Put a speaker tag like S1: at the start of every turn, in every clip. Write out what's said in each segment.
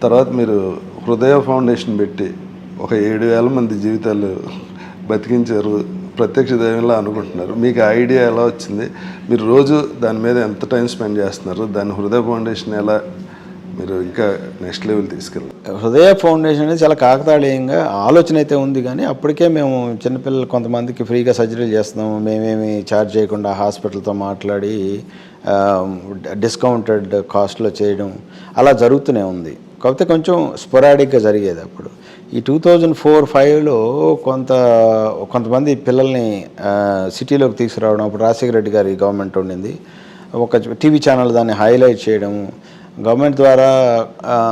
S1: తర్వాత మీరు హృదయ ఫౌండేషన్ పెట్టి ఒక 7,000 మంది జీవితాలు బతికించారు, ప్రత్యక్ష దైవంలా అనుకుంటున్నారు. మీకు ఆ ఐడియా ఎలా వచ్చింది? మీరు రోజు దాని మీద ఎంత టైం స్పెండ్ చేస్తున్నారు? దాని హృదయ ఫౌండేషన్ ఎలా మీరు ఇంకా నెక్స్ట్ లెవెల్ తీసుకెళ్ళారు?
S2: హృదయ ఫౌండేషన్ అనేది చాలా కాకతాళీయంగా ఆలోచన అయితే ఉంది, కానీ అప్పటికే మేము చిన్నపిల్లలు కొంతమందికి ఫ్రీగా సర్జరీలు చేస్తున్నాము, మేమేమి ఛార్జ్ చేయకుండా హాస్పిటల్తో మాట్లాడి డిస్కౌంటెడ్ కాస్ట్లో చేయడం అలా జరుగుతూనే ఉంది. కాకపోతే కొంచెం స్పొరాడిక్గా జరిగేది. అప్పుడు ఈ 2004-05లో కొంతమంది పిల్లల్ని సిటీలోకి తీసుకురావడం, అప్పుడు రాజశేఖర రెడ్డి గారి గవర్నమెంట్ ఉండింది, ఒక టీవీ ఛానల్ దాన్ని హైలైట్ చేయడము, గవర్నమెంట్ ద్వారా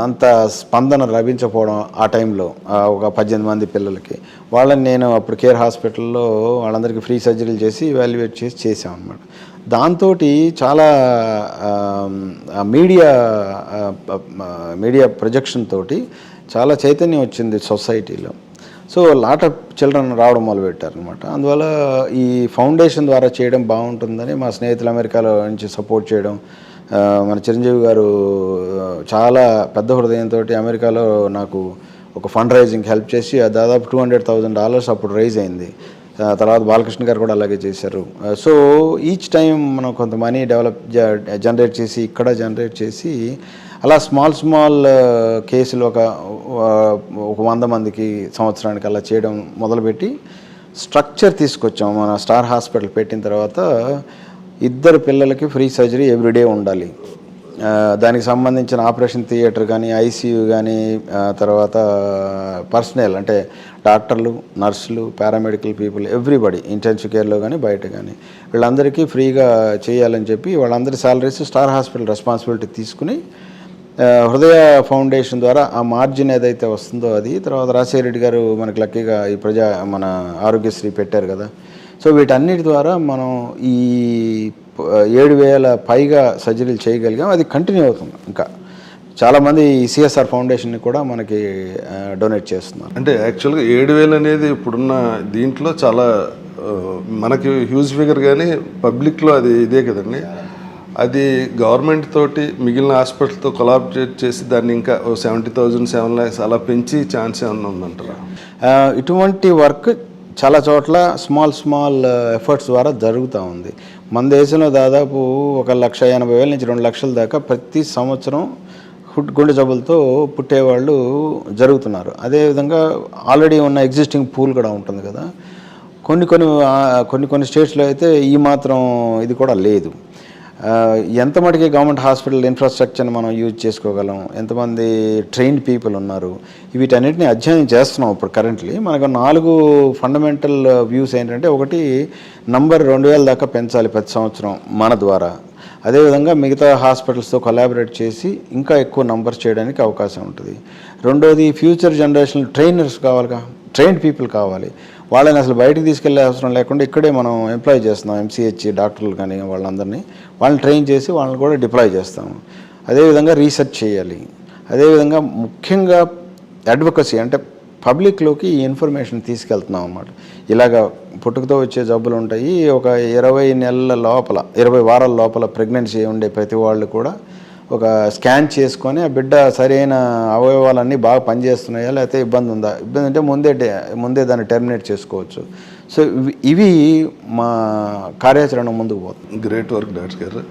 S2: అంత స్పందన లభించకపోవడం ఆ టైంలో ఒక 18 మంది పిల్లలకి వాళ్ళని నేను అప్పుడు కేర్ హాస్పిటల్లో వాళ్ళందరికీ ఫ్రీ సర్జరీలు చేసి ఇవాల్యుయేట్ చేసి చేసాం అనమాట. దాంతో చాలా మీడియా ప్రొజెక్షన్ తోటి చాలా చైతన్యం వచ్చింది సొసైటీలో. సో లాట్ ఆఫ్ చిల్డ్రన్ రావడం మొదలుపెట్టారనమాట. అందువల్ల ఈ ఫౌండేషన్ ద్వారా చేయడం బాగుంటుందని మా స్నేహితులు అమెరికాలో నుంచి సపోర్ట్ చేయడం, మన చిరంజీవి గారు చాలా పెద్ద హృదయంతో అమెరికాలో నాకు ఒక ఫండ్ రైజింగ్ హెల్ప్ చేసి దాదాపు $200,000 అప్పుడు రైజ్ అయింది. తర్వాత బాలకృష్ణ గారు కూడా అలాగే చేశారు. సో ఈచ్ టైం మనం కొంత మనీ జనరేట్ చేసి ఇక్కడ జనరేట్ చేసి అలా స్మాల్ కేసులు ఒక 100 మందికి సంవత్సరానికి అలా చేయడం మొదలుపెట్టి స్ట్రక్చర్ తీసుకొచ్చాం. మన స్టార్ హాస్పిటల్ పెట్టిన తర్వాత 2 పిల్లలకి ఫ్రీ సర్జరీ ఎవ్రీడే ఉండాలి. దానికి సంబంధించిన ఆపరేషన్ థియేటర్ కానీ, ఐసీయూ కానీ, తర్వాత పర్సనల్ అంటే డాక్టర్లు, నర్సులు, పారామెడికల్ పీపుల్, ఎవ్రీబడి ఇంటెన్సివ్ కేర్లో కానీ బయట కానీ వీళ్ళందరికీ ఫ్రీగా చేయాలని చెప్పి వాళ్ళందరి శాలరీస్ స్టార్ హాస్పిటల్ రెస్పాన్సిబిలిటీ తీసుకుని హృదయ ఫౌండేషన్ ద్వారా ఆ మార్జిన్ ఏదైతే వస్తుందో అది, తర్వాత రాజశేఖర రెడ్డి గారు మనకి లక్కీగా ఈ మన ఆరోగ్యశ్రీ పెట్టారు కదా. సో వీటన్నిటి ద్వారా మనం ఈ 7,000 పైగా సర్జరీలు చేయగలిగాం. అది కంటిన్యూ అవుతుంది. ఇంకా చాలామంది ఈ సిఎస్ఆర్ ఫౌండేషన్ని కూడా మనకి డొనేట్ చేస్తున్నారు.
S1: అంటే యాక్చువల్గా 7,000 అనేది ఇప్పుడున్న దీంట్లో చాలా మనకి హ్యూజ్ ఫిగర్, కానీ పబ్లిక్లో అది ఇదే కదండి. అది గవర్నమెంట్ తోటి మిగిలిన హాస్పిటల్తో కొలాబరేట్ చేసి దాన్ని ఇంకా 70,000, 7 lakhs అలా పెంచి ఛాన్స్ ఏమన్నా ఉందంటారా?
S2: ఇటువంటి వర్క్ చాలా చోట్ల స్మాల్ ఎఫర్ట్స్ ద్వారా జరుగుతూ ఉంది. మన దేశంలో దాదాపు 1,80,000 నుంచి 2 లక్షల దాకా ప్రతి సంవత్సరం గుండె జబ్బులతో పుట్టేవాళ్ళు జరుగుతున్నారు. అదేవిధంగా ఆల్రెడీ ఉన్న ఎగ్జిస్టింగ్ పూల్ కూడా ఉంటుంది కదా. కొన్ని స్టేట్స్లో అయితే ఈ మాత్రం ఇది కూడా లేదు. ఎంత మటుకి గవర్నమెంట్ హాస్పిటల్ ఇన్ఫ్రాస్ట్రక్చర్ని మనం యూజ్ చేసుకోగలం, ఎంతమంది ట్రైన్డ్ పీపుల్ ఉన్నారు, వీటన్నిటిని అధ్యయనం చేస్తున్నాం ఇప్పుడు కరెంట్లీ. మనకు 4 ఫండమెంటల్ వ్యూస్ ఏంటంటే, ఒకటి నంబర్ 2,000 దాకా పెంచాలి ప్రతి సంవత్సరం మన ద్వారా. అదేవిధంగా మిగతా హాస్పిటల్స్తో కొలాబరేట్ చేసి ఇంకా ఎక్కువ నంబర్స్ చేయడానికి అవకాశం ఉంటుంది. రెండోది ఫ్యూచర్ జనరేషన్ ట్రైనర్స్ కావాలిగా, ట్రైన్డ్ పీపుల్ కావాలి. వాళ్ళని అసలు బయటికి తీసుకెళ్లే అవసరం లేకుండా ఇక్కడే మనం ఎంప్లాయ్ చేస్తున్నాం. ఎంసీహెచ్ డాక్టర్లు కానీ వాళ్ళని ట్రైన్ చేసి వాళ్ళని కూడా డిప్లాయ్ చేస్తాము. అదేవిధంగా రీసెర్చ్ చేయాలి. అదేవిధంగా ముఖ్యంగా అడ్వకసీ అంటే పబ్లిక్లోకి ఈ ఇన్ఫర్మేషన్ తీసుకెళ్తున్నాం అన్నమాట. ఇలాగ పుట్టుకతో వచ్చే జబ్బులు ఉంటాయి, ఒక 20 వారాల లోపల ప్రెగ్నెన్సీ ఉండే ప్రతి వాళ్ళు కూడా ఒక స్కాన్ చేసుకొని ఆ బిడ్డ సరైన అవయవాలన్నీ బాగా పనిచేస్తున్నాయా, లేకపోతే ఇబ్బంది ఉందా, ఇబ్బంది అంటే ముందే దాన్ని టెర్మినేట్ చేసుకోవచ్చు. సో ఇవి మా కార్యాచరణ ముందుకు పోతుంది.
S1: గ్రేట్ వర్క్ డాక్టర్ గారు.